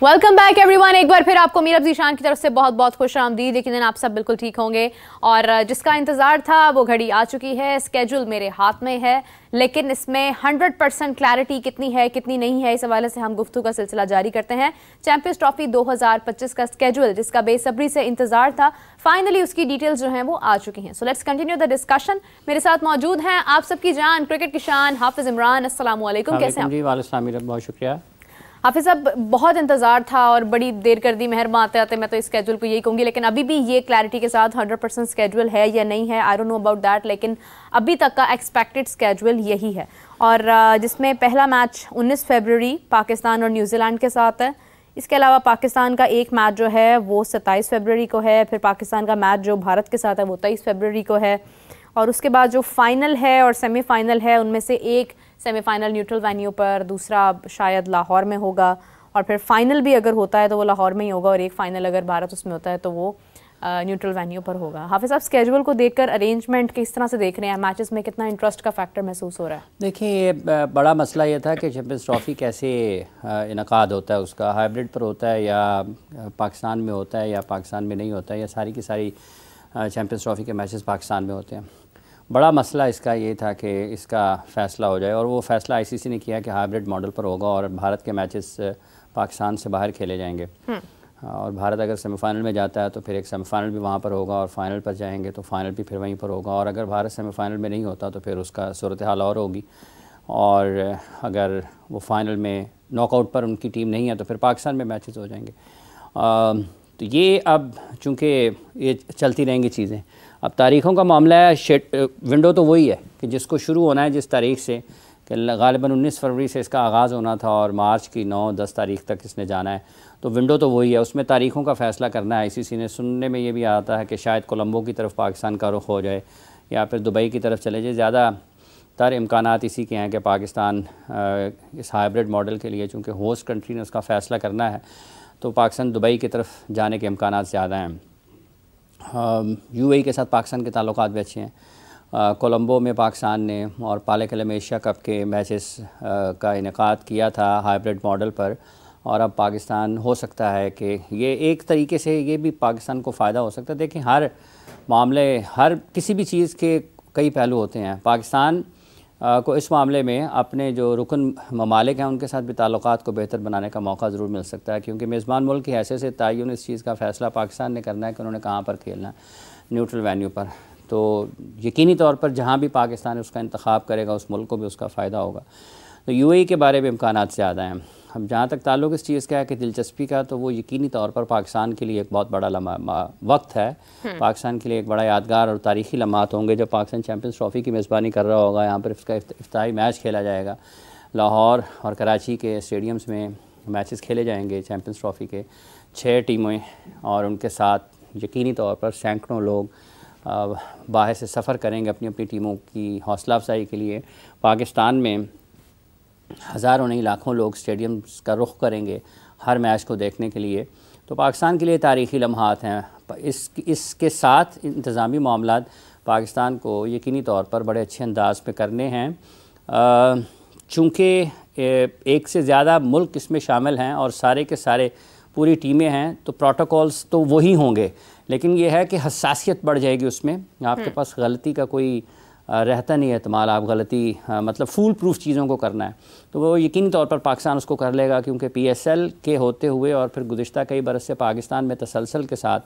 Welcome back everyone. एक बार फिर आपको मीरब ज़ीशान की तरफ से बहुत बहुत खुश आमदीद। यकीनन आप सब बिल्कुल ठीक होंगे और जिसका इंतज़ार था वो घड़ी आ चुकी है। स्केड्यूल मेरे हाथ में है, लेकिन इसमें 100% क्लैरिटी कितनी है कितनी नहीं है, इस हवाले से हम गुफ्तगू का सिलसिला जारी करते हैं। चैंपियंस ट्रॉफी 2025 का स्केड्यूल जिसका बेसब्री से इंतजार था, फाइनली उसकी डिटेल्स जो हैं वो आ चुकी हैं। So let's continue the discussion. मेरे साथ मौजूद हैं आप सबकी जान, क्रिकेट की शान हाफिज इमरान। अस्सलाम वालेकुम, कैसे हैं आप? बहुत शुक्रिया हाफिज साहब, बहुत इंतजार था और बड़ी देर कर दी मेहरबान आते आते। मैं तो इस स्केड्यूल को यही कहूँगी, लेकिन अभी भी ये क्लैरिटी के साथ 100% स्केड्यूल है या नहीं है, I don't know about that, लेकिन अभी तक का एक्सपेक्टेड स्केड्यूल यही है। और जिसमें पहला मैच 19 फरवरी पाकिस्तान और न्यूजीलैंड के साथ है। इसके अलावा पाकिस्तान का एक मैच जो है वो 27 फरवरी को है। फिर पाकिस्तान का मैच जो भारत के साथ है वो 23 फरवरी को है। और उसके बाद जो फाइनल है और सेमीफाइनल है, उनमें से एक सेमीफाइनल न्यूट्रल वेन्यू पर, दूसरा शायद लाहौर में होगा, और फिर फाइनल भी अगर होता है तो वो लाहौर में ही होगा, और एक फ़ाइनल अगर भारत उसमें होता है तो वो न्यूट्रल वेन्यू पर होगा। हाफिज़ साहब, स्केड्यूल को देखकर अरेंजमेंट किस तरह से देख रहे हैं? मैचेस में कितना इंटरेस्ट का फैक्टर महसूस हो रहा है? देखिए, ये बड़ा मसला ये था कि चैंपियंस ट्रॉफ़ी कैसे इनकाद होता है, उसका हाइब्रिड पर होता है या पाकिस्तान में होता है या पाकिस्तान में नहीं होता है, या सारी की सारी चैंपियंस ट्रॉफ़ी के मैचेस पाकिस्तान में होते हैं। बड़ा मसला इसका ये था कि इसका फ़ैसला हो जाए, और वो फ़ैसला आईसीसी ने किया कि हाइब्रिड मॉडल पर होगा और भारत के मैचेस पाकिस्तान से बाहर खेले जाएंगे। और भारत अगर सेमीफाइनल में जाता है तो फिर एक सेमीफाइनल भी वहाँ पर होगा, और फाइनल पर जाएंगे तो फाइनल भी फिर वहीं पर होगा। और अगर भारत सेमीफाइनल में नहीं होता तो फिर उसका सूरत हाल और होगी, और अगर वो फाइनल में नॉकआउट पर उनकी टीम नहीं है तो फिर पाकिस्तान में मैचेस हो जाएंगे। तो ये अब चूँकि ये चलती रहेंगी चीज़ें, अब तारीख़ों का मामला है, विंडो तो वही है कि जिसको शुरू होना है जिस तारीख़ से, कि गालिबन 19 फरवरी से इसका आगाज़ होना था और मार्च की 9-10 तारीख़ तक इसने जाना है, तो विंडो तो वही है। उसमें तारीख़ों का फ़ैसला करना है आईसीसी ने। सुनने में ये भी आता है कि शायद कोलंबो की तरफ पाकिस्तान का रुख हो जाए या फिर दुबई की तरफ चले जाए। ज़्यादा तर इम्कानात इसी के हैं कि पाकिस्तान इस हाइब्रिड मॉडल के लिए, चूँकि होस्ट कंट्री ने उसका फ़ैसला करना है, तो पाकिस्तान दुबई की तरफ जाने के इम्कानात ज़्यादा हैं। यूएई के साथ पाकिस्तान के ताल्लुकात भी अच्छे हैं। कोलंबो में पाकिस्तान ने और पाले-किले एशिया कप के मैचेस का इनेकाद किया था हाइब्रिड मॉडल पर, और अब पाकिस्तान हो सकता है कि ये एक तरीके से ये भी पाकिस्तान को फ़ायदा हो सकता है। देखिए, हर मामले, हर किसी भी चीज़ के कई पहलू होते हैं। पाकिस्तान को इस मामले में अपने जो रुकन ममालिक हैं उनके साथ भी ताल्लुकात को बेहतर बनाने का मौका ज़रूर मिल सकता है, क्योंकि मेज़बान मुल्क की हैसियत से तयन इस चीज़ का फ़ैसला पाकिस्तान ने करना है कि उन्होंने कहाँ पर खेलना है, न्यूट्रल वेन्यू पर। तो यकीनी तौर पर जहाँ भी पाकिस्तान उसका इंतखाब करेगा उस मुल्क को भी उसका फ़ायदा होगा। तो यूएई के बारे में इम्कानात ज़्यादा हैं। अब जहाँ तक ताल्लुक़ इस चीज़ का है कि दिलचस्पी का, तो वो यकीनी तौर पर पाकिस्तान के लिए एक बहुत बड़ा वक्त है। पाकिस्तान के लिए एक बड़ा यादगार और तारीख़ी लम्हात होंगे जब पाकिस्तान चैंपियंस ट्रॉफ़ी की मेज़बानी कर रहा होगा। यहाँ पर इसका इफ्तिताई मैच खेला जाएगा। लाहौर और कराची के स्टेडियम्स में मैचेस खेले जाएंगे चैंपियंस ट्रॉफ़ी के। 6 टीमें और उनके साथ यकीनी तौर पर सैकड़ों लोग बाहर से सफ़र करेंगे अपनी अपनी टीमों की हौसला अफजाई के लिए। पाकिस्तान में हज़ारों नहीं लाखों लोग स्टेडियम्स का रुख करेंगे हर मैच को देखने के लिए। तो पाकिस्तान के लिए तारीख़ी लम्हात हैं। इसके साथ इंतज़ामी मामलात पाकिस्तान को यकीनी तौर पर बड़े अच्छे अंदाज पे करने हैं। चूँकि एक से ज़्यादा मुल्क इसमें शामिल हैं और सारे के सारे पूरी टीमें हैं, तो प्रोटोकॉल्स तो वही होंगे, लेकिन ये है कि हसासियत बढ़ जाएगी उसमें। आपके पास गलती का कोई रहता नहीं है एहतमाल, आप गलती मतलब फूल प्रूफ चीज़ों को करना है तो वो यकीनी तौर पर पाकिस्तान उसको कर लेगा, क्योंकि पीएसएल के होते हुए और फिर गुज़िश्ता कई बरस से पाकिस्तान में तसलसल के साथ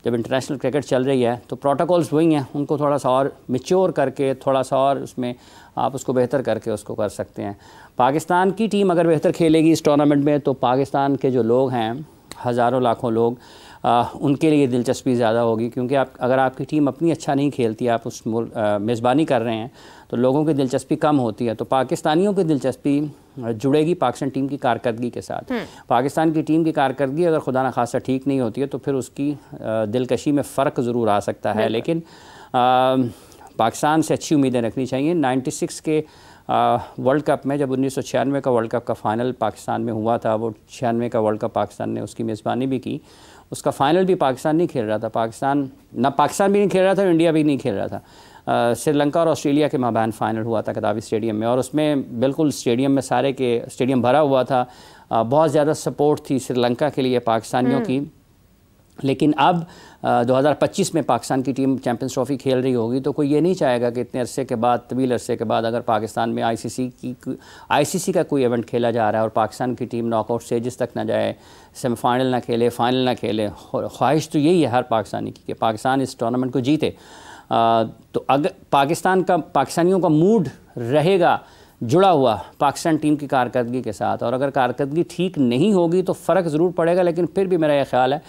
जब इंटरनेशनल क्रिकेट चल रही है तो प्रोटोकॉल्स वही हैं। उनको थोड़ा सा और मैच्योर करके, थोड़ा सा और उसमें आप उसको बेहतर करके उसको कर सकते हैं। पाकिस्तान की टीम अगर बेहतर खेलेगी इस टूर्नामेंट में, तो पाकिस्तान के जो लोग हैं, हज़ारों लाखों लोग, उनके लिए दिलचस्पी ज़्यादा होगी, क्योंकि अगर आपकी टीम अपनी अच्छा नहीं खेलती, आप उस मेज़बानी कर रहे हैं, तो लोगों की दिलचस्पी कम होती है। तो पाकिस्तानियों की दिलचस्पी जुड़ेगी पाकिस्तान टीम की कारकर्दगी के साथ। पाकिस्तान की टीम की कारकर्दगी अगर खुदा न खासा ठीक नहीं होती है तो फिर उसकी दिलकशी में फ़र्क ज़रूर आ सकता है, लेकिन पाकिस्तान से अच्छी उम्मीदें रखनी चाहिए। 96 के वर्ल्ड कप में, जब 1996 का वर्ल्ड कप का फ़ाइनल पाकिस्तान में हुआ था, वो 96 का वर्ल्ड कप पाकिस्तान ने उसकी मेज़बानी भी की। उसका फ़ाइनल भी पाकिस्तान नहीं खेल रहा था, पाकिस्तान भी नहीं खेल रहा था, इंडिया भी नहीं खेल रहा था। श्रीलंका और ऑस्ट्रेलिया के माबैन फ़ाइनल हुआ था कदावी स्टेडियम में, और उसमें बिल्कुल स्टेडियम में सारे के स्टेडियम भरा हुआ था। बहुत ज़्यादा सपोर्ट थी श्रीलंका के लिए पाकिस्तानियों की। लेकिन अब 2025 में पाकिस्तान की टीम चैंपियंस ट्रॉफी खेल रही होगी, तो कोई ये नहीं चाहेगा कि इतने अरसे के बाद, तवील अरसे के बाद, अगर पाकिस्तान में आईसीसी का कोई इवेंट खेला जा रहा है और पाकिस्तान की टीम नॉकआउट स्टेजेस तक ना जाए, सेमीफाइनल ना खेले, फाइनल ना खेले। ख्वाहिश तो यही है हर पाकिस्तानी की कि पाकिस्तान इस टूर्नामेंट को जीते। तो अगर पाकिस्तानियों का मूड रहेगा जुड़ा हुआ पाकिस्तान टीम की कारकर्दगी के साथ, और अगर कारकर्दगी ठीक नहीं होगी तो फ़र्क ज़रूर पड़ेगा। लेकिन फिर भी मेरा यह ख्याल है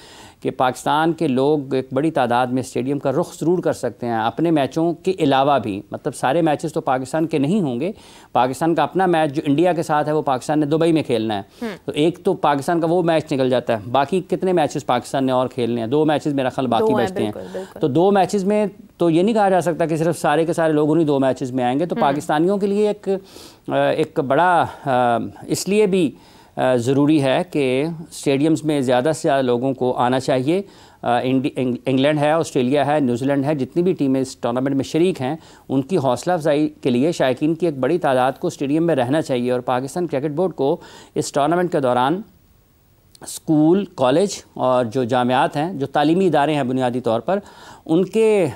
कि पाकिस्तान के लोग एक बड़ी तादाद में स्टेडियम का रुख ज़रूर कर सकते हैं अपने मैचों के अलावा भी। मतलब सारे मैचेस तो पाकिस्तान के नहीं होंगे। पाकिस्तान का अपना मैच जो इंडिया के साथ है वो पाकिस्तान ने दुबई में खेलना है, तो एक तो पाकिस्तान का वो मैच निकल जाता है। बाकी कितने मैचेस पाकिस्तान ने और खेलने हैं? 2 मैचेस मेरा ख्याल बाकी बचते हैं। तो 2 मैचेस में तो ये नहीं कहा जा सकता कि सिर्फ सारे के सारे लोग उन्हीं 2 मैचेस में आएंगे। तो पाकिस्तानियों के लिए एक बड़ा इसलिए भी ज़रूरी है कि स्टेडियम्स में ज़्यादा से ज़्यादा लोगों को आना चाहिए। इंग्लैंड है, ऑस्ट्रेलिया है, न्यूजीलैंड है, जितनी भी टीमें इस टूर्नामेंट में शरीक हैं, उनकी हौसला अफजाई के लिए शायकीन की एक बड़ी तादाद को स्टेडियम में रहना चाहिए। और पाकिस्तान क्रिकेट बोर्ड को इस टूर्नामेंट के दौरान स्कूल, कॉलेज और जो जामियात हैं, जो तालीमी इदारे हैं बुनियादी तौर पर, उनके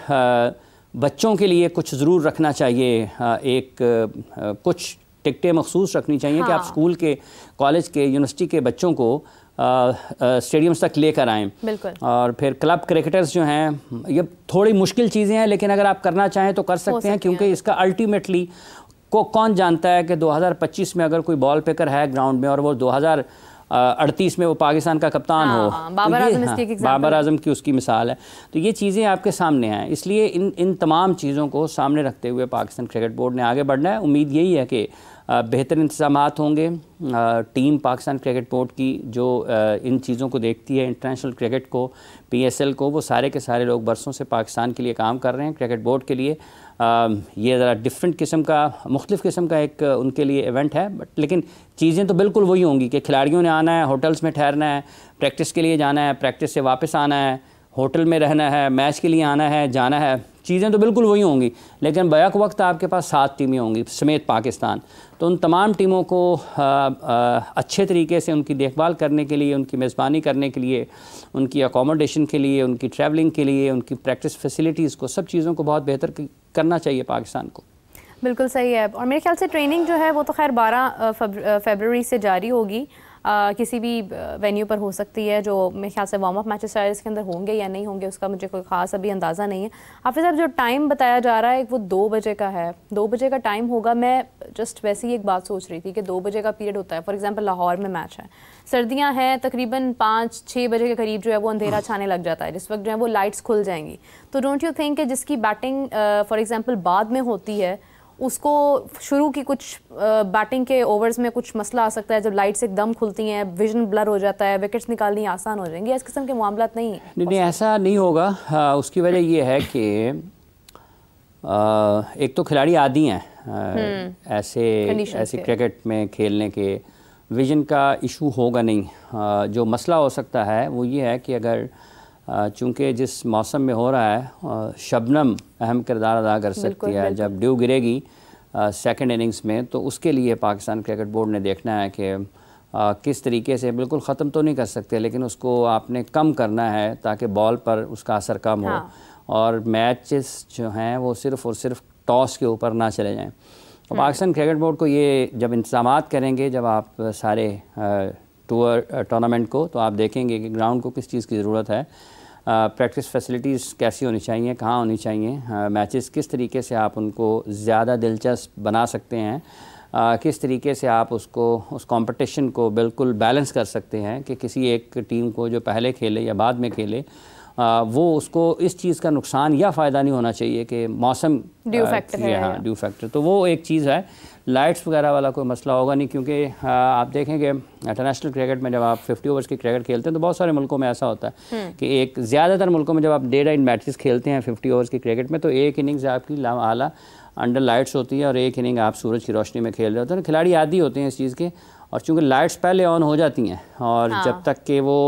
बच्चों के लिए कुछ ज़रूर रखना चाहिए। कुछ टिकटें मखसूस रखनी चाहिए कि आप स्कूल के, कॉलेज के, यूनिवर्सिटी के बच्चों को स्टेडियम्स तक लेकर आएँ। और फिर क्लब क्रिकेटर्स जो हैं, ये थोड़ी मुश्किल चीज़ें हैं, लेकिन अगर आप करना चाहें तो कर सकते हैं, क्योंकि इसका अल्टीमेटली कौन जानता है कि 2025 में अगर कोई बॉल पिकर है ग्राउंड में और वो 2038 में वो पाकिस्तान का कप्तान हो, बाबर आजम की उसकी मिसाल है। तो ये चीज़ें आपके सामने हैं, इसलिए इन तमाम चीज़ों को सामने रखते हुए पाकिस्तान क्रिकेट बोर्ड ने आगे बढ़ना है। उम्मीद यही है कि बेहतर इंतज़ामात होंगे। टीम पाकिस्तान क्रिकेट बोर्ड की जो इन चीज़ों को देखती है, इंटरनेशनल क्रिकेट को, PSL को, वो सारे के सारे लोग बरसों से पाकिस्तान के लिए काम कर रहे हैं। क्रिकेट बोर्ड के लिए ये ज़रा डिफरेंट किस्म का, मुख्तलिफ़ किस्म का एक उनके लिए इवेंट है, लेकिन चीज़ें तो बिल्कुल वही होंगी कि खिलाड़ियों ने आना है, होटल्स में ठहरना है, प्रैक्टिस के लिए जाना है, प्रैक्टिस से वापस आना है, होटल में रहना है, मैच के लिए आना है, जाना है। चीज़ें तो बिल्कुल वही होंगी, लेकिन बैक वक्त आपके पास 7 टीमें होंगी समेत पाकिस्तान। तो उन तमाम टीमों को अच्छे तरीके से उनकी देखभाल करने के लिए, उनकी मेज़बानी करने के लिए, उनकी अकोमोडेशन के लिए, उनकी ट्रैवलिंग के लिए, उनकी प्रैक्टिस फैसिलिटीज़ को, सब चीज़ों को बहुत बेहतर करना चाहिए पाकिस्तान को। बिल्कुल सही है। और मेरे ख्याल से ट्रेनिंग जो है वो तो खैर 12 फरवरी से जारी होगी। किसी भी वेन्यू पर हो सकती है। जो मेरे ख्याल से वार्म अप मैचेस शायद इसके अंदर होंगे या नहीं होंगे, उसका मुझे कोई ख़ास अभी अंदाज़ा नहीं है। हाफिज़ साहब, जो टाइम बताया जा रहा है वो 2 बजे का है, 2 बजे का टाइम होगा। मैं जस्ट वैसे ही एक बात सोच रही थी कि 2 बजे का पीरियड होता है। फॉर एग्जांपल लाहौर में मैच है, सर्दियां हैं, तकरीबन 5-6 बजे के करीब जो है वो अंधेरा छाने लग जाता है, जिस वक्त जो है वो लाइट्स खुल जाएंगी। तो डोंट यू थिंक कि जिसकी बैटिंग फॉर एग्जांपल बाद में होती है, उसको शुरू की कुछ बैटिंग के ओवर्स में कुछ मसला आ सकता है, जब लाइट्स एकदम खुलती हैं, विजन ब्लर हो जाता है, विकेट्स निकालनी आसान हो जाएंगी। इस किस्म के मामलात नहीं, ऐसा नहीं होगा। उसकी वजह ये है कि एक तो खिलाड़ी आदी हैं ऐसे क्रिकेट में खेलने के, विजन का इशू होगा नहीं। जो मसला हो सकता है वो ये है कि अगर चूँकि जिस मौसम में हो रहा है, शबनम अहम किरदार अदा कर सकती है। जब ड्यू गिरेगी सेकंड इनिंग्स में, तो उसके लिए पाकिस्तान क्रिकेट बोर्ड ने देखना है कि किस तरीके से, बिल्कुल ख़त्म तो नहीं कर सकते, लेकिन उसको आपने कम करना है ताकि बॉल पर उसका असर कम हो और मैचेस जो हैं वो सिर्फ़ और सिर्फ टॉस के ऊपर ना चले जाएँ। और पाकिस्तान क्रिकेट बोर्ड को ये जब इंतज़ामात करेंगे, जब आप सारे टूर्नामेंट को, तो आप देखेंगे कि ग्राउंड को किस चीज़ की ज़रूरत है, प्रैक्टिस फैसिलिटीज़ कैसी होनी चाहिए, कहाँ होनी चाहिए, मैचेस किस तरीके से आप उनको ज़्यादा दिलचस्प बना सकते हैं, किस तरीके से आप उस कंपटीशन को बिल्कुल बैलेंस कर सकते हैं कि किसी एक टीम को जो पहले खेले या बाद में खेले, वो उसको इस चीज़ का नुकसान या फ़ायदा नहीं होना चाहिए कि मौसम ड्यू फैक्टर है। हाँ, ड्यू फैक्टर, तो वो एक चीज़ है। लाइट्स वगैरह वाला कोई मसला होगा नहीं, क्योंकि आप देखेंगे इंटरनेशनल क्रिकेट में जब आप 50 ओवर्स की क्रिकेट खेलते हैं तो बहुत सारे मुल्कों में ऐसा होता है कि एक ज़्यादातर मुल्कों में जब आप डे नाइट मैचेस खेलते हैं 50 ओवर्स की क्रिकेट में, तो एक इनिंग्स आपकी आला अंडर लाइट्स होती है और एक इनिंग आप सूरज की रोशनी में खेल रहे होते हैं। खिलाड़ी आदी होते हैं इस चीज़ के, और चूँकि लाइट्स पहले ऑन हो जाती हैं और जब तक कि वो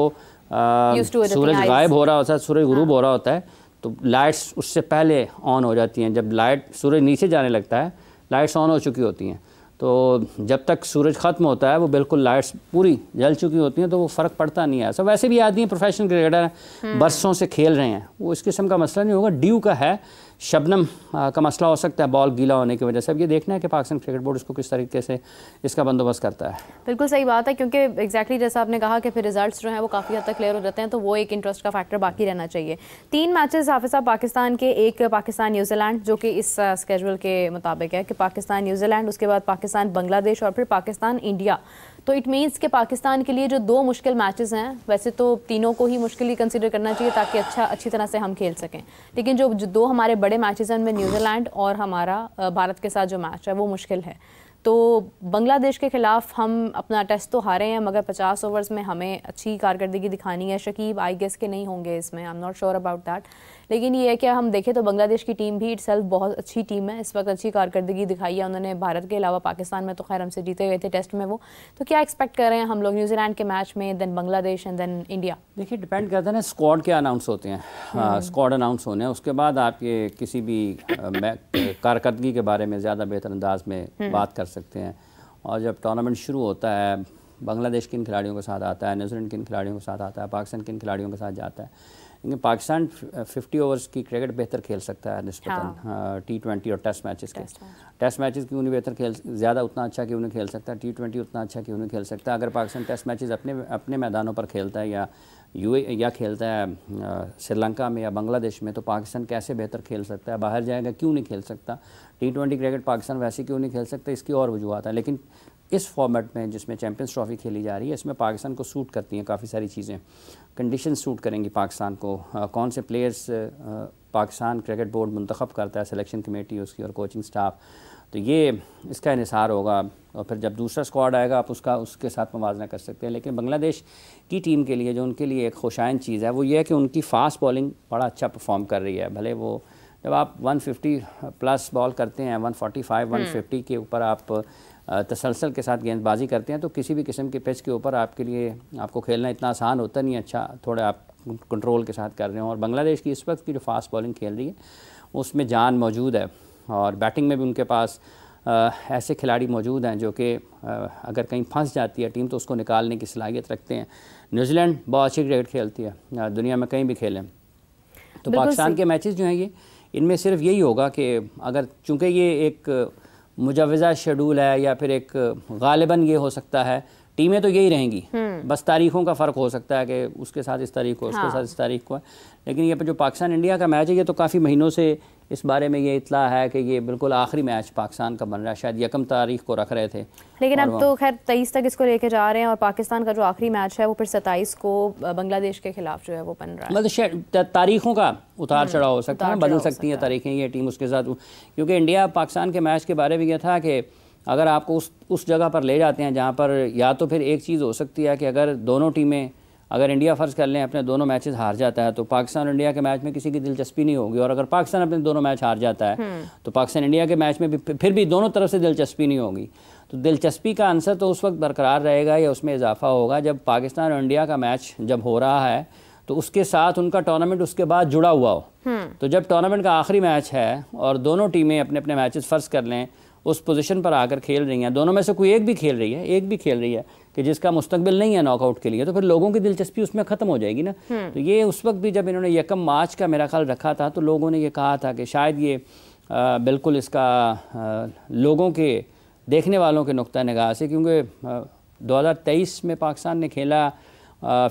सूरज गायब हो रहा होता है, सूरज गुरूब हो रहा होता है, तो लाइट्स उससे पहले ऑन हो जाती हैं। जब सूरज नीचे जाने लगता है लाइट्स ऑन हो चुकी होती हैं, तो जब तक सूरज ख़त्म होता है वो बिल्कुल लाइट्स पूरी जल चुकी होती हैं, तो वो फ़र्क पड़ता नहीं है। ऐसा वैसे भी आदमी प्रोफेशनल क्रिकेटर हैं, बरसों से खेल रहे हैं, वो इस किस्म का मसला नहीं होगा। ड्यू का है, शबनम का मसला हो सकता है बॉल गीला होने की वजह से। अब ये देखना है कि पाकिस्तान क्रिकेट बोर्ड इसको किस तरीके से इसका बंदोबस्त करता है। बिल्कुल सही बात है, क्योंकि एग्जैक्टली जैसा आपने कहा कि फिर रिजल्ट्स जो हैं वो काफ़ी हद तक क्लियर हो जाते हैं, तो वो एक इंटरेस्ट का फैक्टर बाकी रहना चाहिए। 3 मैचेस हाफिज़ साहब पाकिस्तान के, एक पाकिस्तान न्यूजीलैंड जो कि इस स्केड्यूल के मुताबिक है कि पाकिस्तान न्यूजीलैंड, उसके बाद पाकिस्तान बांग्लादेश और फिर पाकिस्तान इंडिया। तो इट मीन्स कि पाकिस्तान के लिए जो 2 मुश्किल मैचेस हैं, वैसे तो तीनों को ही मुश्किल ही कंसीडर करना चाहिए ताकि अच्छी तरह से हम खेल सकें, लेकिन जो 2 हमारे बड़े मैचेस हैं उनमें न्यूजीलैंड और हमारा भारत के साथ जो मैच है वो मुश्किल है। तो बांग्लादेश के ख़िलाफ़ हम अपना टेस्ट तो हारे हैं, मगर 50 ओवर्स में हमें अच्छी कारकर्दगी दिखानी है। शकीब आई गेस के नहीं होंगे इसमें, I am not sure about that, लेकिन ये है कि हम देखें तो बांग्लादेश की टीम भी इटसेल्फ बहुत अच्छी टीम है, इस वक्त अच्छी कारकर्दगी दिखाई है उन्होंने। भारत के अलावा पाकिस्तान में तो खैर हमसे जीते गए थे टेस्ट में वो। तो क्या एक्सपेक्ट कर रहे हैं हम लोग न्यूजीलैंड के मैच में, then Bangladesh and then India? देखिए, डिपेंड करता है ना स्क्वाड क्या अनाउंस होते हैं। स्क्वाड अनाउंस होने हैं, उसके बाद आप ये किसी भी कारकर्दगी के बारे में ज़्यादा बेहतर अंदाज में बात कर सकते हैं। और जब टूर्नामेंट शुरू होता है, बांग्लादेश किन खिलाड़ियों के साथ आता है, न्यूजीलैंड किन खिलाड़ियों के साथ आता है, पाकिस्तान किन खिलाड़ियों के साथ जाता है। लेकिन पाकिस्तान 50 ओवर्स की क्रिकेट बेहतर खेल सकता है निस्बतन T20 और टेस्ट मैचेस के। टेस्ट मैचेस क्यों नहीं बेहतर ज़्यादा उतना अच्छा क्यों नहीं खेल सकता, T20 उतना अच्छा क्यों नहीं खेल सकता। अगर पाकिस्तान टेस्ट मैचेस अपने मैदानों पर खेलता है या खेलता है श्रीलंका में या बांग्लादेश में, तो पाकिस्तान कैसे बेहतर खेल सकता है, बाहर जाएगा क्यों नहीं खेल सकता। T20 क्रिकेट पाकिस्तान वैसे क्यों नहीं खेल सकता, इसकी और वजूहत है। लेकिन इस फॉर्मेट में जिसमें चैम्पियंस ट्रॉफी खेली जा रही है, इसमें पाकिस्तान को सूट करती हैं काफ़ी सारी चीज़ें। कंडीशन सूट करेंगी पाकिस्तान को, कौन से प्लेयर्स पाकिस्तान क्रिकेट बोर्ड मुंतखब करता है, सिलेक्शन कमेटी उसकी और कोचिंग स्टाफ, तो ये इसका इन्हिसार होगा। और फिर जब दूसरा स्क्वाड आएगा आप उसके साथ मुवाजना कर सकते हैं। लेकिन बांग्लादेश की टीम के लिए जो उनके लिए एक खुशाइन चीज़ है वो ये है कि उनकी फ़ास्ट बॉलिंग बड़ा अच्छा परफॉर्म कर रही है। भले वो जब आप 150 प्लस बॉल करते हैं, 145 150 के ऊपर आप तसलसल के साथ गेंदबाजी करते हैं, तो किसी भी किस्म के पिच के ऊपर आपको खेलना इतना आसान होता नहीं। अच्छा, थोड़ा आप कंट्रोल के साथ कर रहे हो। और बांग्लादेश की इस वक्त की जो फास्ट बॉलिंग खेल रही है उसमें जान मौजूद है, और बैटिंग में भी उनके पास ऐसे खिलाड़ी मौजूद हैं जो कि अगर कहीं फंस जाती है टीम तो उसको निकालने की सलाहियत रखते हैं। न्यूजीलैंड बहुत अच्छी क्रिकेट खेलती है, दुनिया में कहीं भी खेलें। तो पाकिस्तान के मैचेस जो हैं इनमें सिर्फ यही होगा कि अगर चूँकि ये एक मुजवज़ा शेड्यूल है या फिर एक गालिबन ये हो सकता है, टीमें तो यही रहेंगी, बस तारीखों का फ़र्क हो सकता है कि उसके साथ इस तारीख को, उसके साथ इस तारीख को है। लेकिन ये जो पाकिस्तान इंडिया का मैच है ये तो काफ़ी महीनों से इस बारे में ये इतला है कि ये बिल्कुल आखिरी मैच पाकिस्तान का बन रहा है। शायद 1 तारीख को रख रहे थे, लेकिन अब तो खैर 23 तक इसको लेके जा रहे हैं। और पाकिस्तान का जो आखिरी मैच है वो फिर 27 को बांग्लादेश के खिलाफ जो है वो बन रहा है। मतलब तारीखों का उतार चढ़ाव हो सकता है, बदल सकती हैं तारीखें ये टीम उसके साथ। क्योंकि इंडिया पाकिस्तान के मैच के बारे में यह था कि अगर आपको उस जगह पर ले जाते हैं जहाँ पर या तो फिर एक चीज़ हो सकती है कि अगर दोनों टीमें, अगर इंडिया फ़र्ज़ कर लें अपने दोनों मैचेस हार जाता है तो पाकिस्तान और इंडिया के मैच में किसी की दिलचस्पी नहीं होगी। और अगर पाकिस्तान अपने दोनों मैच हार जाता है तो पाकिस्तान इंडिया के मैच में भी फिर भी दोनों तरफ से दिलचस्पी नहीं होगी। तो दिलचस्पी का आंसर तो उस वक्त बरकरार रहेगा या उसमें इजाफा होगा जब पाकिस्तान और इंडिया का मैच जब हो रहा है तो उसके साथ उनका टूर्नामेंट उसके बाद जुड़ा हुआ हो। तो जब टूर्नामेंट का आखिरी मैच है और दोनों टीमें अपने अपने मैचेस फ़र्ज़ कर लें उस पोजीशन पर आकर खेल रही हैं, दोनों में से कोई एक भी खेल रही है कि जिसका मुस्तकबिल नहीं है नॉकआउट के लिए, तो फिर लोगों की दिलचस्पी उसमें ख़त्म हो जाएगी ना। तो ये उस वक्त भी जब इन्होंने 1 मार्च का मेरा ख्याल रखा था तो लोगों ने ये कहा था कि शायद ये बिल्कुल इसका लोगों के देखने वालों के नुक्ता निगाह से, क्योंकि 2023 में पाकिस्तान ने खेला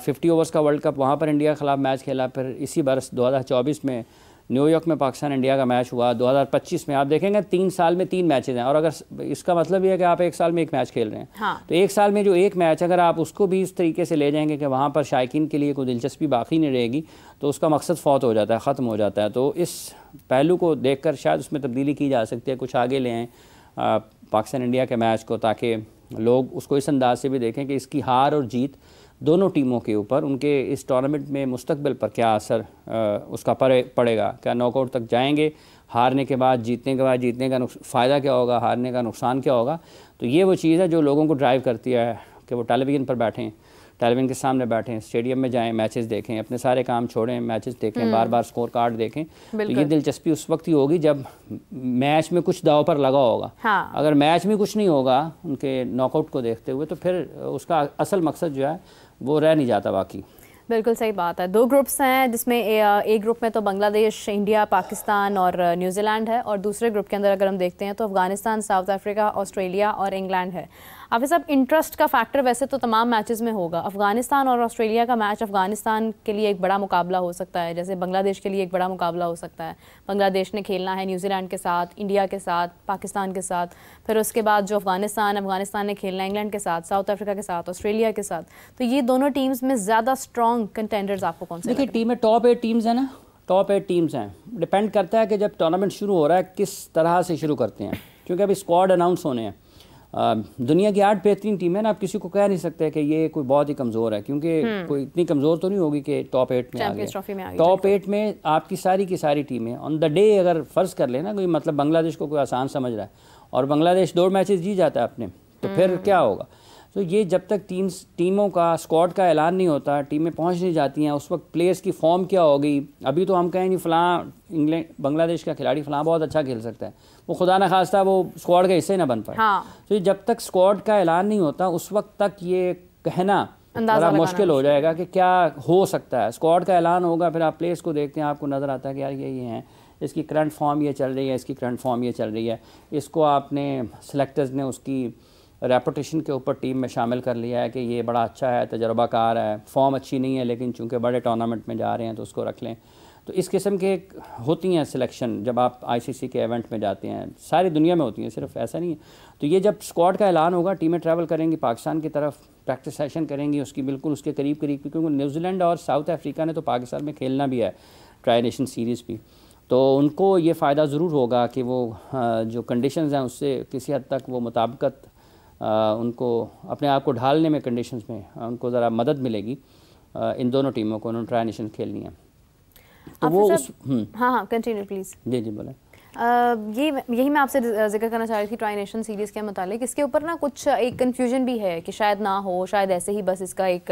50 ओवर्स का वर्ल्ड कप, वहाँ पर इंडिया के ख़िलाफ़ मैच खेला। फिर इसी बरस 2024 में न्यूयॉर्क में पाकिस्तान इंडिया का मैच हुआ। 2025 में आप देखेंगे 3 साल में 3 मैचेज़ हैं। और अगर इसका मतलब ये है कि आप 1 साल में 1 मैच खेल रहे हैं, हाँ। तो 1 साल में जो 1 मैच अगर आप उसको भी इस तरीके से ले जाएंगे कि वहाँ पर शायकीन के लिए कोई दिलचस्पी बाकी नहीं रहेगी तो उसका मकसद फौत हो जाता है, ख़त्म हो जाता है। तो इस पहलू को देख कर शायद उसमें तब्दीली की जा सकती है, कुछ आगे ले आएँ पाकिस्तान इंडिया के मैच को, ताकि लोग उसको इस अंदाज से भी देखें कि इसकी हार और जीत दोनों टीमों के ऊपर, उनके इस टूर्नामेंट में मुस्तकबिल पर क्या असर उसका पड़ेगा। क्या नॉकआउट तक जाएंगे हारने के बाद, जीतने के बाद जीतने का फ़ायदा क्या होगा, हारने का नुकसान क्या होगा। तो ये वो चीज़ है जो लोगों को ड्राइव करती है कि वो टेलीविज़न पर बैठें, टेलीविजन के सामने बैठें, स्टेडियम में जाएं, मैचेस देखें, अपने सारे काम छोड़ें, मैचेस देखें, बार बार स्कोर कार्ड देखें। तो ये दिलचस्पी उस वक्त ही होगी जब मैच में कुछ दाव पर लगा होगा। हाँ। अगर मैच में कुछ नहीं होगा उनके नॉकआउट को देखते हुए, तो फिर उसका असल मकसद जो है वो रह नहीं जाता बाकी। बिल्कुल सही बात है। 2 ग्रुप्स हैं जिसमें एक ग्रुप में तो बांग्लादेश, इंडिया, पाकिस्तान और न्यूजीलैंड है, और दूसरे ग्रुप के अंदर अगर हम देखते हैं तो अफगानिस्तान, साउथ अफ्रीका, ऑस्ट्रेलिया और इंग्लैंड है। हाफिज़ साहब, इंटरेस्ट का फैक्टर वैसे तो तमाम मैचेस में होगा। अफगानिस्तान और ऑस्ट्रेलिया का मैच अफगानिस्तान के लिए एक बड़ा मुकाबला हो सकता है, जैसे बांग्लादेश के लिए एक बड़ा मुकाबला हो सकता है। बांग्लादेश ने खेलना है न्यूजीलैंड के साथ, इंडिया के साथ, पाकिस्तान के साथ, फिर उसके बाद जो अफगानिस्तान ने खेलना है इंग्लैंड के साथ, साउथ अफ्रीका के साथ, ऑस्ट्रेलिया के साथ। तो ये दोनों टीम्स में ज़्यादा स्ट्रॉन्ग कंटेंडर्स आपको कौन से? देखिए, टीम में टॉप 8 टीम्स हैं ना, टॉप 8 टीम्स हैं। डिपेंड करता है कि जब टूर्नामेंट शुरू हो रहा है किस तरह से शुरू करते हैं, क्योंकि अभी स्क्वाड अनाउंस होने हैं। दुनिया की 8 बेहतरीन टीम है ना, आप किसी को कह नहीं सकते कि ये कोई बहुत ही कमज़ोर है, क्योंकि कोई इतनी कमज़ोर तो नहीं होगी कि टॉप 8 में आ गए। टॉप 8 में आपकी सारी की सारी टीमें ऑन द डे, अगर फ़र्ज़ कर लेना कोई मतलब बांग्लादेश को कोई आसान समझ रहा है और बांग्लादेश 2 मैचेस जीत जाता है अपने, तो फिर क्या होगा? तो ये जब तक टीमों का स्क्वाड का ऐलान नहीं होता, टीमें पहुंच नहीं जाती हैं, उस वक्त प्लेयर्स की फॉर्म क्या होगी। अभी तो हम कहें नहीं फ़लाँ इंग्लैंड बांग्लादेश का खिलाड़ी फ़लाँ बहुत अच्छा खेल सकता है, वो खुदा न खास्ता वो स्क्वाड का हिस्से ना बन पाए। हाँ। तो जब तक स्क्वाड का ऐलान नहीं होता उस वक्त तक ये कहना बड़ा मुश्किल हो जाएगा कि क्या हो सकता है। स्क्वाड का ऐलान होगा, फिर आप प्लेयर्स को देखते हैं, आपको नज़र आता है कि यार ये हैं, इसकी करंट फॉर्म ये चल रही है, इसकी करंट फॉर्म ये चल रही है, इसको आपने सेलेक्टर्स ने उसकी रेपुटेशन के ऊपर टीम में शामिल कर लिया है कि ये बड़ा अच्छा है, तजर्बाकार है, फॉर्म अच्छी नहीं है लेकिन चूंकि बड़े टूर्नामेंट में जा रहे हैं तो उसको रख लें। तो इस किस्म के होती हैं सिलेक्शन जब आप आईसीसी के इवेंट में जाते हैं, सारी दुनिया में होती हैं, सिर्फ ऐसा नहीं है। तो ये जब स्क्वाड का ऐलान होगा, टीमें ट्रैवल करेंगी पाकिस्तान की तरफ, प्रैक्टिस सेशन करेंगी उसकी बिल्कुल उसके करीब, क्योंकि न्यूजीलैंड और साउथ अफ्रीका ने तो पाकिस्तान में खेलना भी है, ट्राई नेशन सीरीज़ भी, तो उनको ये फ़ायदा ज़रूर होगा कि वो जो कंडीशंस हैं उससे किसी हद तक वो मुताबिकत उनको अपने आप को ढालने में, कंडीशंस में उनको ज़रा मदद मिलेगी। इन दोनों टीमों को उन्होंने ट्राई नेशन खेलनी है, तो वो उस हाँ कंटिन्यू प्लीज़। जी बोलें। यही मैं आपसे जिक्र करना चाह रही थी ट्राई नेशन सीरीज़ के मुतालिक। इसके ऊपर ना कुछ एक कन्फ्यूजन भी है कि शायद ना हो, शायद ऐसे ही बस इसका एक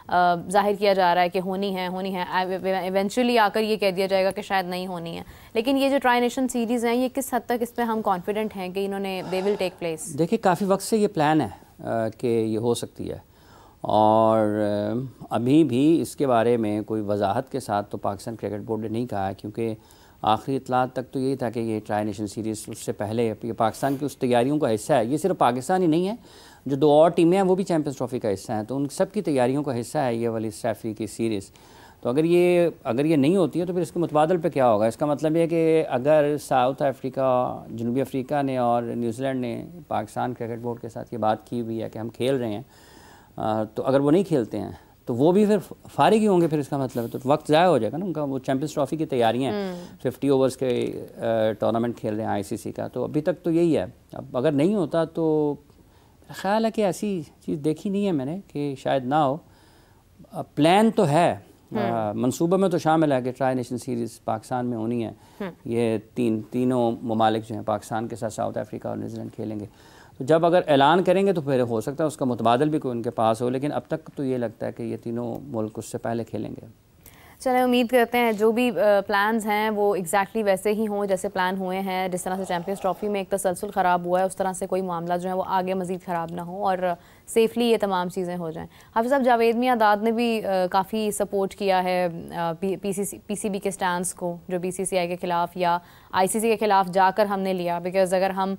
जाहिर किया जा रहा है कि होनी है, इवेंचुअली आकर ये कह दिया जाएगा कि शायद नहीं होनी है। लेकिन ये जो ट्राई नेशन सीरीज़ हैं, ये किस हद तक इस पर हम कॉन्फिडेंट हैं कि इन्होंने दे विल टेक प्लेस? देखिए, काफ़ी वक्त से ये प्लान है कि ये हो सकती है, और अभी भी इसके बारे में कोई वजाहत के साथ तो पाकिस्तान क्रिकेट बोर्ड ने नहीं कहा है, क्योंकि आखिरी इतलात तक तो यही था कि ये ट्राई नेशन सीरीज़ उससे पहले ये पाकिस्तान की उस तैयारियों का हिस्सा है। ये सिर्फ पाकिस्तान ही नहीं है, जो 2 और टीमें हैं वो भी चैम्पियंस ट्रॉफी का हिस्सा हैं, तो उन सब की तैयारियों का हिस्सा है ये वाली सैफी की सीरीज़। तो अगर ये नहीं होती है तो फिर इसके मुतबादल पे क्या होगा? इसका मतलब ये कि अगर साउथ अफ्रीका, जनूबी अफ्रीका ने और न्यूजीलैंड ने पाकिस्तान क्रिकेट बोर्ड के साथ ये बात की हुई है कि हम खेल रहे हैं, तो अगर वो नहीं खेलते हैं तो वो भी फिर फारिग ही होंगे, फिर इसका मतलब है तो वक्त ज़ाया हो जाएगा ना उनका। वो चैम्पियंस ट्रॉफी की तैयारियाँ हैं, 50 ओवर्स के टूर्नामेंट खेल रहे हैं आईसीसी का, तो अभी तक तो यही है। अब अगर नहीं होता तो मेरा ख्याल है कि ऐसी चीज़ देखी नहीं है मैंने कि शायद ना हो। प्लान तो है, मंसूबे में तो शामिल है कि ट्राई नेशन सीरीज़ पाकिस्तान में होनी है। ये तीनों ममालिक जो हैं पाकिस्तान के साथ साउथ अफ्रीका और न्यूजीलैंड खेलेंगे। तो जब अगर ऐलान करेंगे तो फिर हो सकता है उसका मुतबादल भी कोई उनके पास हो, लेकिन अब तक तो ये लगता है कि ये तीनों मुल्क उससे पहले खेलेंगे। चलें, उम्मीद करते हैं जो भी प्लान्स हैं वो एग्जैक्टली वैसे ही हों जैसे प्लान हुए हैं। जिस तरह से चैम्पियंस ट्रॉफी में एक तसलसल ख़राब हुआ है, उस तरह से कोई मामला जो है वो आगे मज़ीद ख़राब ना हो और सेफली ये तमाम चीज़ें हो जाएं। हाफिज़ साहब, जावेद मियां दाद ने भी काफ़ी सपोर्ट किया है पीसीबी के स्टैंड्स को, जो बीसीसीआई के ख़िलाफ़ या आईसीसी के ख़िलाफ़ जाकर हमने लिया। बिकॉज़ अगर हम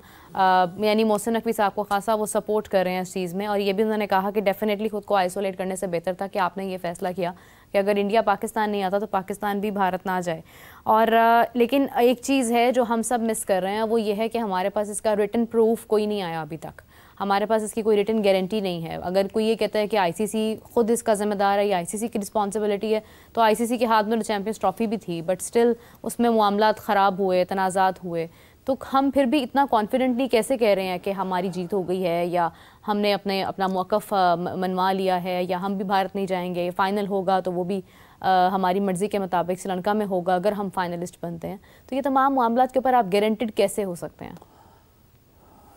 यानी मोहसिन नकवी साहब को खासा वो सपोर्ट कर रहे हैं इस चीज़ में, और ये भी उन्होंने कहा कि डेफिनेटली ख़ुद को आइसोलेट करने से बेहतर था कि आपने ये फ़ैसला किया कि अगर इंडिया पाकिस्तान नहीं आता तो पाकिस्तान भी भारत ना जाए। और लेकिन एक चीज़ है जो हम सब मिस कर रहे हैं, वो ये है कि हमारे पास इसका रिटन प्रूफ कोई नहीं आया अभी तक। हमारे पास इसकी कोई रिटन गारंटी नहीं है। अगर कोई ये कहता है कि आईसीसी खुद इसका ज़िम्मेदार है या आईसीसी की रिस्पॉन्सिबिलिटी है, तो आईसीसी के हाथ में तो चैम्पियंस ट्रॉफी भी थी, बट स्टिल उसमें मामलात ख़राब हुए, तनाज़ात हुए, तो हम फिर भी इतना कॉन्फिडेंटली कैसे कह रहे हैं कि हमारी जीत हो गई है या हमने अपना मौक़िफ़ मनवा लिया है या हम भी भारत नहीं जाएंगे, फ़ाइनल होगा तो वो भी हमारी मर्ज़ी के मुताबिक श्रीलंका में होगा अगर हम फाइनलिस्ट बनते हैं। तो ये तमाम मामलात के ऊपर आप गारंटेड कैसे हो सकते हैं?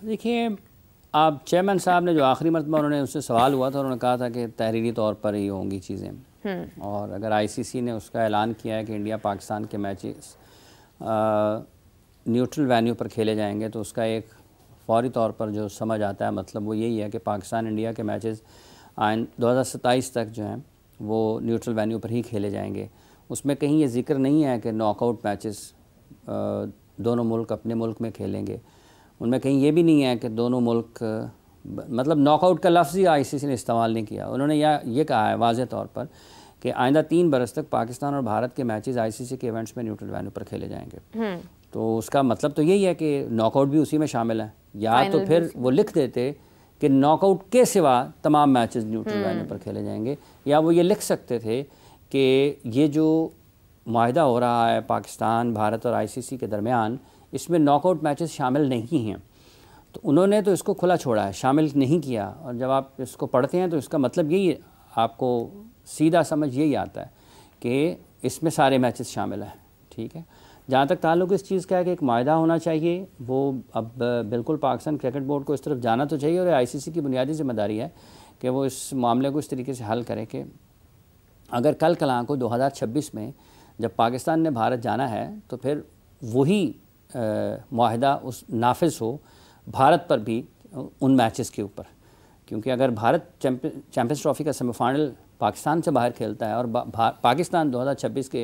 देखिए, आप चेयरमैन साहब ने जो आखिरी मरतबा उन्होंने उससे सवाल हुआ था, उन्होंने कहा था कि तहरीरी तौर पर ही होंगी चीज़ें, और अगर आईसीसी ने उसका ऐलान किया है कि इंडिया पाकिस्तान के मैचेस न्यूट्रल वेन्यू पर खेले जाएंगे, तो उसका एक फौरी तौर पर जो समझ आता है मतलब वो यही है कि पाकिस्तान इंडिया के मैचेस 2027 तक जो हैं वो न्यूट्रल वेन्यू पर ही खेले जाएंगे। उसमें कहीं ये जिक्र नहीं है कि नॉकआउट मैचेस दोनों मुल्क अपने मुल्क में खेलेंगे। उनमें कहीं ये भी नहीं है कि दोनों मुल्क मतलब नॉकआउट का लफ्ज़ ही आईसीसी ने इस्तेमाल नहीं किया। उन्होंने ये कहा है वाज़ेह तौर पर कि आइंदा 3 बरस तक पाकिस्तान और भारत के मैचेस आईसीसी के इवेंट्स में न्यूट्रल वेन्यू पर खेले जाएंगे। तो उसका मतलब तो यही है कि नॉकआउट भी उसी में शामिल है, या तो फिर वो लिख देते कि नॉकआउट के सिवा तमाम मैचेस न्यूट्रल वेन्यू पर खेले जाएंगे, या वो ये लिख सकते थे कि ये जो माहिदा हो रहा है पाकिस्तान, भारत और आईसीसी के दरमियान, इसमें नॉकआउट मैचेस शामिल नहीं हैं। तो उन्होंने तो इसको खुला छोड़ा है, शामिल नहीं किया। और जब आप इसको पढ़ते हैं तो इसका मतलब यही आपको सीधा समझ यही आता है कि इसमें सारे मैचेस शामिल हैं। ठीक है, जहाँ तक ताल्लुक़ इस चीज़ का है कि एक माहिदा होना चाहिए, वो अब बिल्कुल पाकिस्तान क्रिकेट बोर्ड को इस तरफ जाना तो चाहिए, और आईसीसी की बुनियादी ज़िम्मेदारी है कि वो इस मामले को इस तरीके से हल करे कि अगर कल कलां को 2026 में जब पाकिस्तान ने भारत जाना है तो फिर वही माहिदा उस नाफिज हो भारत पर भी उन मैचेस के ऊपर। क्योंकि अगर भारत चैम्पियंस ट्रॉफ़ी का सेमीफाइनल पाकिस्तान से बाहर खेलता है और पाकिस्तान 2026 के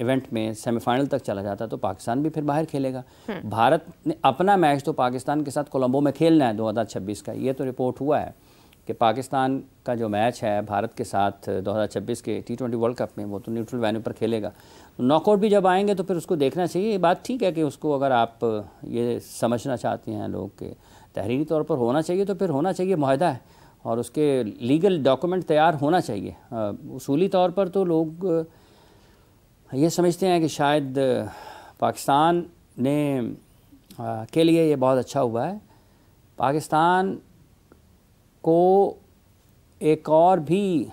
इवेंट में सेमीफाइनल तक चला जाता है तो पाकिस्तान भी फिर बाहर खेलेगा। भारत ने अपना मैच तो पाकिस्तान के साथ कोलंबो में खेलना है 2026 का। ये तो रिपोर्ट हुआ है कि पाकिस्तान का जो मैच है भारत के साथ 2026 के T20 वर्ल्ड कप में, वो तो न्यूट्रल वेन्यू पर खेलेगा। नॉकआउट भी जब आएंगे तो फिर उसको देखना चाहिए। ये बात ठीक है कि उसको अगर आप ये समझना चाहते हैं लोग के तहरीरी तौर पर होना चाहिए तो फिर होना चाहिए, माहिदा है और उसके लीगल डॉक्यूमेंट तैयार होना चाहिए। उसूली तौर पर तो लोग ये समझते हैं कि शायद पाकिस्तान ने के लिए ये बहुत अच्छा हुआ है। पाकिस्तान को एक और भी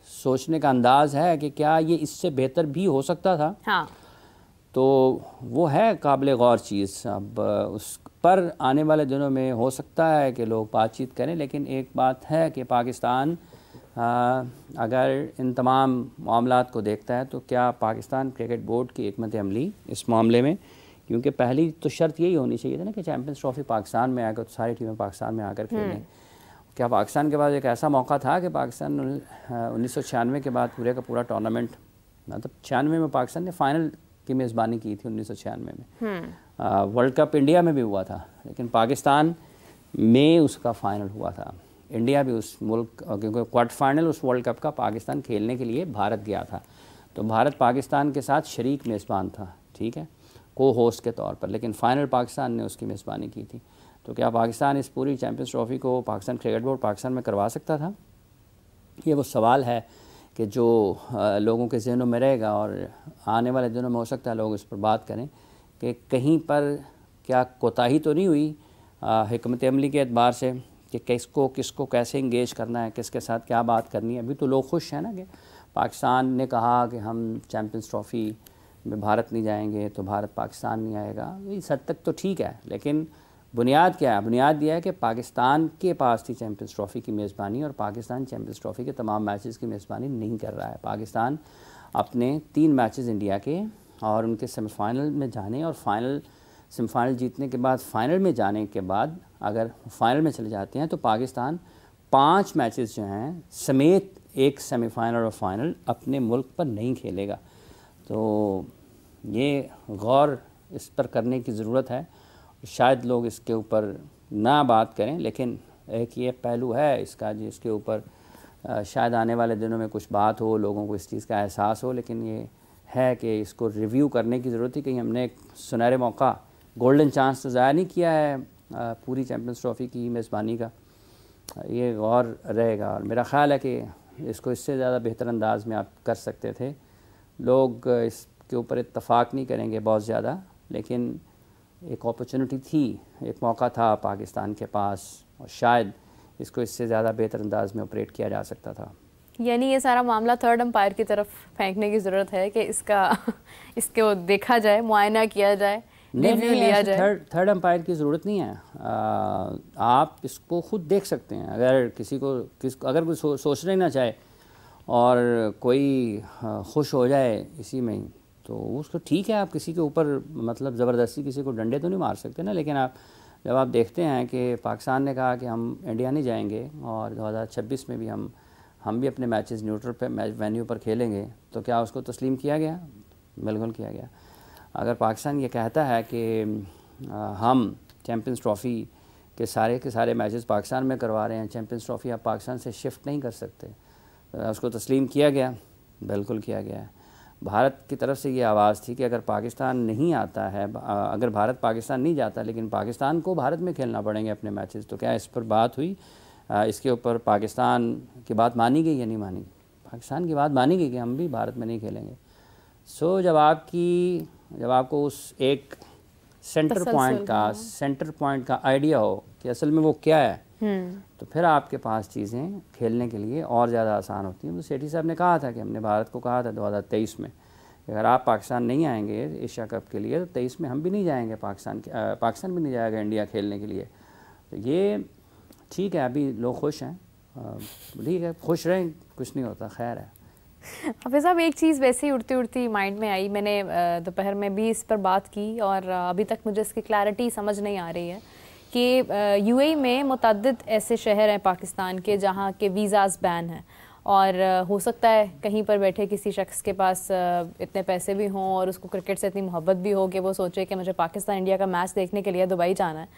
सोचने का अंदाज़ है कि क्या ये इससे बेहतर भी हो सकता था। हाँ। तो वो है काबिल गौर चीज़। अब उस पर आने वाले दिनों में हो सकता है कि लोग बातचीत करें, लेकिन एक बात है कि पाकिस्तान अगर इन तमाम मामलात को देखता है तो क्या पाकिस्तान क्रिकेट बोर्ड की हिकमत अमली इस मामले में, क्योंकि पहली तो शर्त यही होनी चाहिए थी ना कि चैम्पियंस ट्रॉफ़ी पाकिस्तान में आकर तो सारी टीमें पाकिस्तान में आकर खेलें। क्या पाकिस्तान के पास एक ऐसा मौका था कि पाकिस्तान 1996 के बाद पूरे का पूरा टूर्नामेंट, मतलब 96 में पाकिस्तान ने फ़ाइनल की मेज़बानी की थी 1996 में। वर्ल्ड कप इंडिया में भी हुआ था, लेकिन पाकिस्तान में उसका फ़ाइनल हुआ था। इंडिया भी उस मुल्क, क्योंकि क्वार्टर फाइनल उस वर्ल्ड कप का पाकिस्तान खेलने के लिए भारत गया था, तो भारत पाकिस्तान के साथ शरीक मेज़बान था, ठीक है, को होस्ट के तौर पर, लेकिन फ़ाइनल पाकिस्तान ने उसकी मेज़बानी की थी। तो क्या पाकिस्तान इस पूरी चैम्पियंस ट्रॉफ़ी को पाकिस्तान क्रिकेट बोर्ड पाकिस्तान में करवा सकता था? ये वो सवाल है कि जो लोगों के ज़हनों में रहेगा, और आने वाले दिनों में हो सकता है लोग इस पर बात करें कि कहीं पर क्या कोताही तो नहीं हुई हिकमत अमली के एतबार से कि किसको कैसे इंगेज करना है, किसके साथ क्या बात करनी है। अभी तो लोग खुश हैं ना कि पाकिस्तान ने कहा कि हम चैम्पियंस ट्रॉफ़ी में भारत नहीं जाएंगे तो भारत पाकिस्तान नहीं आएगा। इस हद तक तो ठीक है, लेकिन बुनियाद क्या है? बुनियाद यह है कि पाकिस्तान के पास थी चैम्पियंस ट्रॉफ़ी की मेज़बानी, और पाकिस्तान चैम्पियंस ट्रॉफ़ी के तमाम मैचेस की मेज़बानी नहीं कर रहा है। पाकिस्तान अपने 3 मैचेस इंडिया के और उनके सेमीफाइनल में जाने और सेमीफाइनल जीतने के बाद फाइनल में जाने के बाद अगर फाइनल में चले जाते हैं तो पाकिस्तान 5 मैचेस जो हैं समेत एक सेमीफाइनल और फाइनल अपने मुल्क पर नहीं खेलेगा। तो ये गौर इस पर करने की ज़रूरत है। शायद लोग इसके ऊपर ना बात करें, लेकिन एक ये पहलू है इसका जिसके ऊपर शायद आने वाले दिनों में कुछ बात हो, लोगों को इस चीज़ का एहसास हो। लेकिन ये है कि इसको रिव्यू करने की ज़रूरत है। कहीं हमने एक सुनहरे मौका, गोल्डन चांस तो ज़ाया नहीं किया है पूरी चैम्पियंस ट्रॉफ़ी की मेज़बानी का। ये गौर रहेगा, और मेरा ख़्याल है कि इसको इससे ज़्यादा बेहतर अंदाज में आप कर सकते थे। लोग इसके ऊपर इत्तफ़ाक़ नहीं करेंगे बहुत ज़्यादा, लेकिन एक अपॉर्चुनिटी थी, एक मौका था पाकिस्तान के पास, और शायद इसको इससे ज़्यादा बेहतर अंदाज में ऑपरेट किया जा सकता था। यानी ये सारा मामला थर्ड अंपायर की तरफ फेंकने की ज़रूरत है कि इसको देखा जाए, मुआयना किया जाए रिव्यू लिया जाए? थर्ड अंपायर की ज़रूरत नहीं है। आप इसको खुद देख सकते हैं। अगर अगर कोई सोचना ही ना चाहे और कोई खुश हो जाए इसी में ही, तो उसको ठीक है। आप किसी के ऊपर मतलब ज़बरदस्ती किसी को डंडे तो नहीं मार सकते ना। लेकिन जब आप देखते हैं कि पाकिस्तान ने कहा कि हम इंडिया नहीं जाएंगे और 2026 में भी हम भी अपने मैचेस न्यूट्रल पे वेन्यू पर खेलेंगे, तो क्या उसको तस्लीम किया गया? बिल्कुल किया गया। अगर पाकिस्तान ये कहता है कि हम चैम्पियंस ट्रॉफ़ी के सारे मैचेस पाकिस्तान में करवा रहे हैं, चैम्पियंस ट्रॉफ़ी आप पाकिस्तान से शिफ्ट नहीं कर सकते, तो उसको तस्लीम किया गया? बिल्कुल किया गया है। भारत की तरफ से ये आवाज़ थी कि अगर पाकिस्तान नहीं आता है, अगर भारत पाकिस्तान नहीं जाता लेकिन पाकिस्तान को भारत में खेलना पड़ेंगे अपने मैचेस, तो क्या इस पर बात हुई? इसके ऊपर पाकिस्तान की बात मानी गई या नहीं मानी गई? पाकिस्तान की बात मानी गई कि हम भी भारत में नहीं खेलेंगे। सो जब आपको उस एक सेंटर पॉइंट का आइडिया हो कि असल में वो क्या है, तो फिर आपके पास चीज़ें खेलने के लिए और ज़्यादा आसान होती हैं। तो सेठी साहब ने कहा था कि हमने भारत को कहा था 2023 में, अगर आप पाकिस्तान नहीं आएंगे एशिया कप के लिए, तो 23 में हम भी नहीं जाएंगे, पाकिस्तान भी नहीं जाएगा इंडिया खेलने के लिए। तो ये ठीक है, अभी लोग खुश हैं, ठीक है, खुश रहें, कुछ नहीं होता, खैर है। हाफिज़ साहब, एक चीज़ वैसे ही उड़ती माइंड में आई, मैंने दोपहर में भी इस पर बात की और अभी तक मुझे इसकी क्लैरिटी समझ नहीं आ रही है कि यूएई में मुतअद्दिद ऐसे शहर हैं पाकिस्तान के जहाँ के वीज़ाज़ बैन हैं, और हो सकता है कहीं पर बैठे किसी शख्स के पास इतने पैसे भी हों और उसको क्रिकेट से इतनी मोहब्बत भी हो कि वो सोचे कि मुझे पाकिस्तान इंडिया का मैच देखने के लिए दुबई जाना है,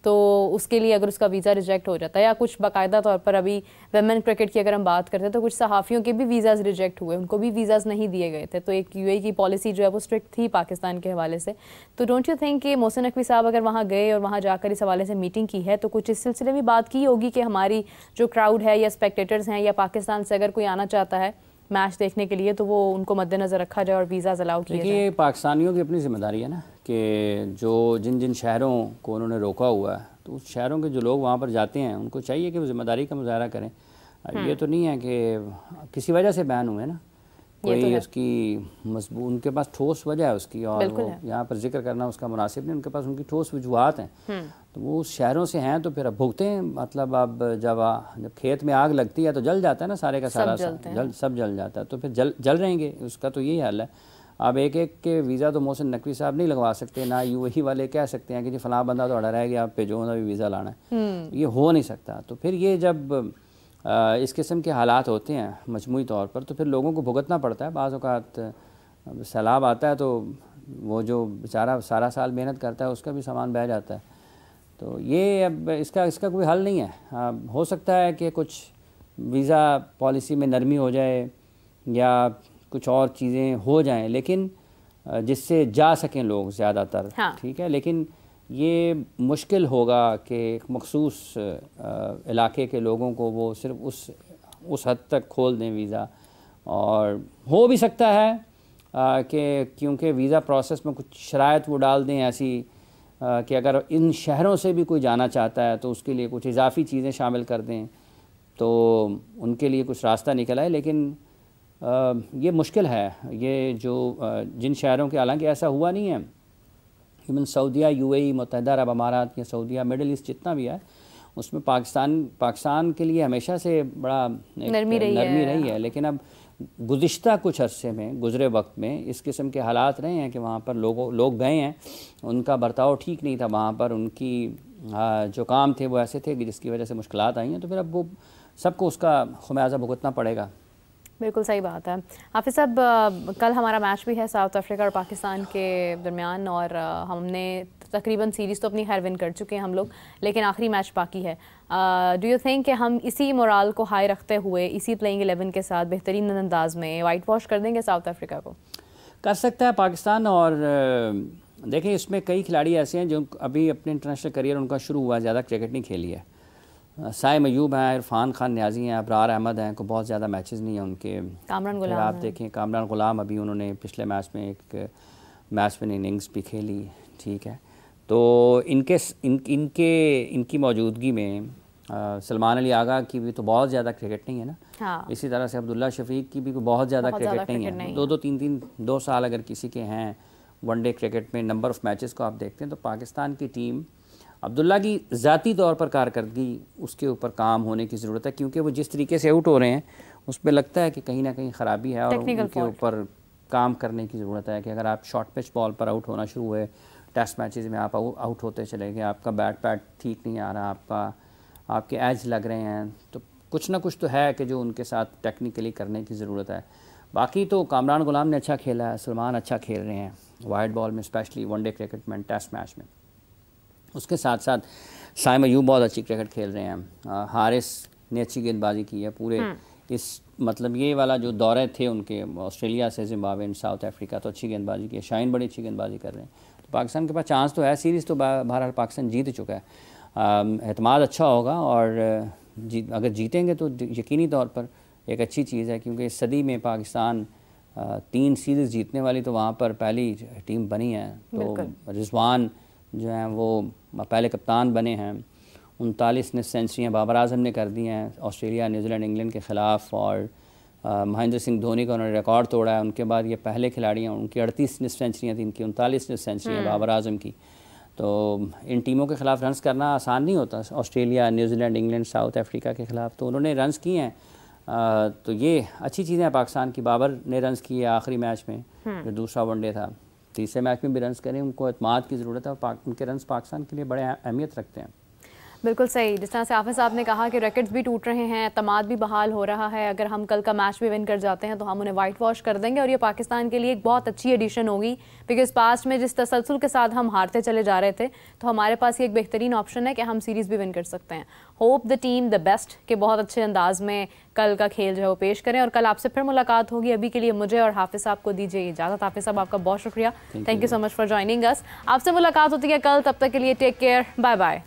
तो उसके लिए अगर उसका वीज़ा रिजेक्ट हो जाता है, या कुछ बाकायदा तौर पर अभी वेमेन क्रिकेट की अगर हम बात करते हैं तो कुछ सहाफ़ियों के भी वीज़ाज़ रिजेक्ट हुए, उनको भी वीज़ाज़ नहीं दिए गए थे। तो एक यूएई की पॉलिसी जो है वो स्ट्रिक्ट थी पाकिस्तान के हवाले से। तो डोंट यू थिंक कि मोहसिन नकवी साहब अगर वहाँ गए और वहाँ जाकर इस हवाले से मीटिंग की है, तो कुछ इस सिलसिले में बात की होगी कि हमारी जो क्राउड है या स्पेक्टेटर्स हैं या पाकिस्तान से अगर कोई आना चाहता है मैच देखने के लिए, तो वो उनको मद्देनज़र रखा जाए और वीज़ा अलाउ किया जाए? देखिए, पाकिस्तानियों की अपनी जिम्मेदारी है ना कि जिन शहरों को उन्होंने रोका हुआ है, तो उस शहरों के जो लोग वहाँ पर जाते हैं उनको चाहिए कि वो जिम्मेदारी का मुजाहरा करें। ये तो नहीं है कि किसी वजह से बैन हुए ना, कोई उसकी मजबूत, उनके पास ठोस वजह है उसकी, और वो यहाँ पर जिक्र करना उसका मुनासिब नहीं, उनके पास उनकी ठोस वजूहात हैं। तो वो उस शहरों से हैं, तो फिर अब भुगते हैं। मतलब अब जब खेत में आग लगती है तो जल जाता है ना, सारे का सारा सब जल जाता है, तो फिर जल रहेंगे, उसका तो यही हाल है। अब एक के वीज़ा तो मोहसिन नकवी साहब नहीं लगवा सकते, ना यूएई वाले कह सकते हैं कि जी फलां बंदा तो अड़ा रह गया, आप पे जो भी वीज़ा लाना है, ये हो नहीं सकता। तो फिर ये जब इस किस्म के हालात होते हैं मजमूई तौर पर, तो फिर लोगों को भुगतना पड़ता है। बाज़ औक़ात सैलाब आता है तो वो जो बेचारा सारा साल मेहनत करता है उसका भी सामान बह जाता है। तो ये अब इसका कोई हल नहीं है। हो सकता है कि कुछ वीज़ा पॉलिसी में नरमी हो जाए या कुछ और चीज़ें हो जाएं, लेकिन जिससे जा सकें लोग ज़्यादातर, हाँ। ठीक है, लेकिन ये मुश्किल होगा कि एक मखसूस इलाके के लोगों को वो सिर्फ उस हद तक खोल दें वीज़ा। और हो भी सकता है कि क्योंकि वीज़ा प्रोसेस में कुछ शराइत वो डाल दें ऐसी कि अगर इन शहरों से भी कोई जाना चाहता है तो उसके लिए कुछ इजाफ़ी चीज़ें शामिल कर दें, तो उनके लिए कुछ रास्ता निकल आए। लेकिन ये मुश्किल है, ये जो जिन शहरों के, हालांकि ऐसा हुआ नहीं है, इवन सऊदीया, यूएई, मुत्तहिदा अरब अमारात या सऊदीया, मिडल ईस्ट जितना भी है, उसमें पाकिस्तान के लिए हमेशा से बड़ा नरमी रही है। लेकिन अब गुज़िश्ता कुछ अरसे में, गुज़रे वक्त में इस किस्म के हालात रहे हैं कि वहाँ पर लोग गए हैं, उनका बर्ताव ठीक नहीं था, वहाँ पर उनकी जो काम थे वो ऐसे थे कि जिसकी वजह से मुश्किलात आई हैं। तो फिर अब वो सबको उसका ख़ुमियाज़ा भुगतना पड़ेगा। बिल्कुल सही बात है। हाफिज़ साहब, कल हमारा मैच भी है साउथ अफ्रीका और पाकिस्तान के दरमियान, और हमने तकरीबन सीरीज़ तो अपनी खैर विन कर चुके हैं हम लोग, लेकिन आखिरी मैच बाकी है। डू यू थिंक कि हम इसी मोराल को हाई रखते हुए, इसी प्लेइंग 11 के साथ बेहतरीन अंदाज में वाइट वॉश कर देंगे साउथ अफ्रीका को? कर सकता है पाकिस्तान। और देखें, इसमें कई खिलाड़ी ऐसे हैं जो अभी अपने इंटरनेशनल करियर उनका शुरू हुआ, ज़्यादा क्रिकेट नहीं खेली है। साइम अयूब हैं, इरफान खान न्याजी हैं, अबरार अहमद हैं, को बहुत ज़्यादा मैचेस नहीं हैं उनके। कामरान गुलाम, आप देखें कामरान गुलाम, अभी उन्होंने पिछले मैच में एक मैच में इनिंग्स भी खेली, ठीक है। तो इनकी मौजूदगी में सलमान अली आगा की भी तो बहुत ज़्यादा क्रिकेट नहीं है ना। हाँ। इसी तरह से अब्दुल्ला शफीक की भी बहुत ज़्यादा क्रिकेट नहीं है। 2 साल अगर किसी के हैं वनडे क्रिकेट में नंबर ऑफ़ मैचेस को आप देखते हैं तो पाकिस्तान की टीम अब्दुल्ला की ज़ाती तौर पर कारकर्दगी उसके ऊपर काम होने की ज़रूरत है, क्योंकि वो जिस तरीके से आउट हो रहे हैं उसमें लगता है कि कहीं ना कहीं ख़राबी है और उनके ऊपर काम करने की ज़रूरत है कि अगर आप शॉर्ट पिच बॉल पर आउट होना शुरू हुए, टेस्ट मैचेस में आप आउट होते चले गए, आपका बैट पैड ठीक नहीं आ रहा, आपके एज लग रहे हैं, तो कुछ ना कुछ तो है कि जो उनके साथ टेक्निकली करने की ज़रूरत है। बाकी तो कामरान गुलाम ने अच्छा खेला है, सलमान अच्छा खेल रहे हैं वाइड बॉल में, स्पेशली वनडे क्रिकेट में, टेस्ट मैच में। उसके साथ साथ साइम अयूब बहुत अच्छी क्रिकेट खेल रहे हैं, हारिस ने अच्छी गेंदबाजी की है पूरे इस मतलब ये वाला जो दौरे थे उनके ऑस्ट्रेलिया से जिम्बाब्वे साउथ अफ्रीका, तो अच्छी गेंदबाजी की है। शाहीन बड़ी अच्छी गेंदबाजी कर रहे हैं, तो पाकिस्तान के पास चांस तो है, सीरीज़ तो बहरहाल पाकिस्तान जीत चुका है। एतमाद अच्छा होगा और अगर जीतेंगे तो यकीनी तौर पर एक अच्छी चीज़ है, क्योंकि इस सदी में पाकिस्तान 3 सीरीज़ जीतने वाली तो वहाँ पर पहली टीम बनी है। तो रिजवान जो हैं वो पहले कप्तान बने हैं, 39 निस्फ सेंचुरियाँ बाबर आजम ने कर दी हैं ऑस्ट्रेलिया, न्यूजीलैंड, इंग्लैंड के ख़िलाफ़, और महेंद्र सिंह धोनी का उन्होंने रिकॉर्ड तोड़ा है। उनके बाद ये पहले खिलाड़ी हैं, उनकी 38 निस्फ सेंचुरियाँ थी, इनकी 39 निस्फ सेंचुरियाँ बाबर आजम की। तो इन टीमों के ख़िलाफ़ रन्स करना आसान नहीं होता, Australia, New Zealand, England, south Africa के ख़िलाफ़, तो उन्होंने रन्स किए हैं। तो ये अच्छी चीज़ है पाकिस्तान की। बाबर ने रन्स किए आखिरी मैच में जो दूसरा वनडे था, तीसरे मैच में भी रन्स करें, उनको एतमाद की ज़रूरत है और उनके रन्स पाकिस्तान के लिए बड़े अहमियत रखते हैं। बिल्कुल सही, जिस तरह से आफिस साहब ने कहा कि रैकेट्स भी टूट रहे हैं, एतमाद भी बहाल हो रहा है, अगर हम कल का मैच भी विन कर जाते हैं तो हम उन्हें वाइट वॉश कर देंगे और ये पाकिस्तान के लिए एक बहुत अच्छी एडिशन होगी, बिकॉज पास्ट में जिस तसलसल के साथ हम हारते चले जा रहे थे तो हमारे पास ये एक बेहतरीन ऑप्शन है कि हम सीरीज़ भी विन कर सकते हैं। Hope the team the best के बहुत अच्छे अंदाज में कल का खेल जो है वो पेश करें और कल आपसे फिर मुलाकात होगी। अभी के लिए मुझे और हाफिज साहब को दीजिए इजाज़त। हाफिज साहब आपका बहुत शुक्रिया, thank you so much for joining us. आपसे मुलाकात होती है कल, तब तक के लिए टेक केयर, बाय बाय।